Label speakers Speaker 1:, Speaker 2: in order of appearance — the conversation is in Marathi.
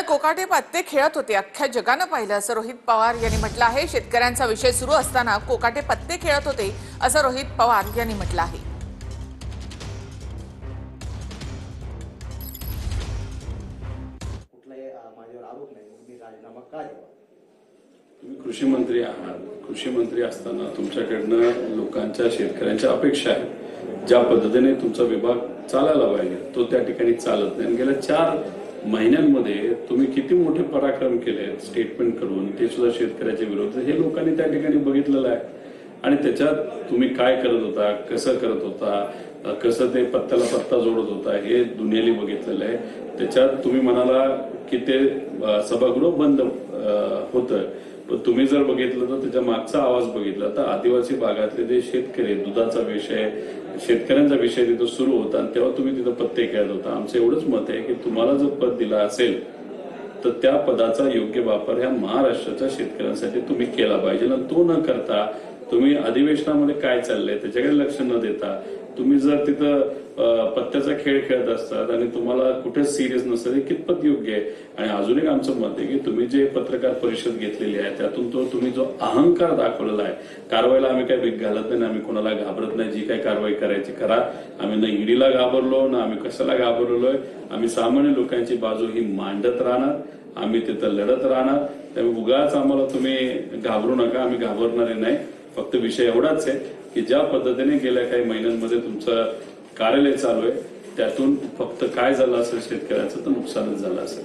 Speaker 1: कोकाटे पत्ते खेळत होते, अख्ख्या जगानं पाहिलं असं रोहित पवार यांनी म्हटलं आहे। शेतकऱ्यांचा विषय सुरू असताना कोकाटे पत्ते खेळत होते असं रोहित पवार यांनी म्हटलं आहे।
Speaker 2: तुम्ही कृषी मंत्री आहात, कृषी मंत्री असताना तुमच्याकडनं लोकांच्या शेतकऱ्यांच्या अपेक्षा आहेत। ज्या पद्धतीने तुमचा विभाग चालायला पाहिजे तो त्या ठिकाणी चालत नाही। गेल्या 4 महिन्यांमध्ये तुम्ही किती मोठे पराक्रम केले स्टेटमेंट करून, ते सुद्धा शेतकऱ्याच्या विरोधात, हे लोकांनी त्या ठिकाणी बघितलेलं आहे। आणि त्याच्यात तुम्ही काय करत होता, कसं करत होता, कसं ते पत्त्याला पत्ता जोडत होता, हे दुनियेने बघितलेलं आहे। त्याच्यात तुम्ही म्हणाला की ते सभागृह बंद होतं, पण तुम्ही जर बघितलं तर त्याच्या मागचा आवाज बघितला तर आदिवासी भागातले जे शेतकरी, दुधाचा विषय, शेतकऱ्यांचा विषय तिथं सुरू होता आणि तेव्हा तुम्ही तिथं पत्ते खेळत होता। आमचं एवढंच मत आहे की तुम्हाला जर पद दिला असेल तर त्या पदाचा योग्य वापर ह्या महाराष्ट्राच्या शेतकऱ्यांसाठी तुम्ही केला पाहिजे। आणि तो न करता तुम्ही अधिवेशनामध्ये काय चाललंय त्याच्याकडे लक्ष न देता तुम्ही जर तिथं पत्त्याचा खेळ खेळत असतात आणि तुम्हाला कुठेच सिरियस नसतं, हे कितपत योग्य आहे। आणि अजून एक आमचं मत आहे की तुम्ही जे पत्रकार परिषद घेतलेली आहे त्यातून तुम्ही जो अहंकार दाखवलेला आहे, कारवाईला आम्ही काही भीक घालत नाही, आम्ही कोणाला घाबरत नाही, जी काही कारवाई करायची करा। आम्ही ना ईडीला घाबरलो ना आम्ही कशाला घाबरलोय, आम्ही सामान्य लोकांची बाजू ही मांडत राहणार, आम्ही तिथं लढत राहणार। त्यामुळे उगाच आम्हाला तुम्ही घाबरू नका, आम्ही घाबरणारे नाही। फक्त विषय एवढाच आहे की ज्या पद्धतीने गेल्या काही महिन्यांमध्ये तुमचं कार्यालय चालू आहे त्यातून फक्त काय झालं असेल शेतकऱ्याचं तर नुकसानच झालं असेल।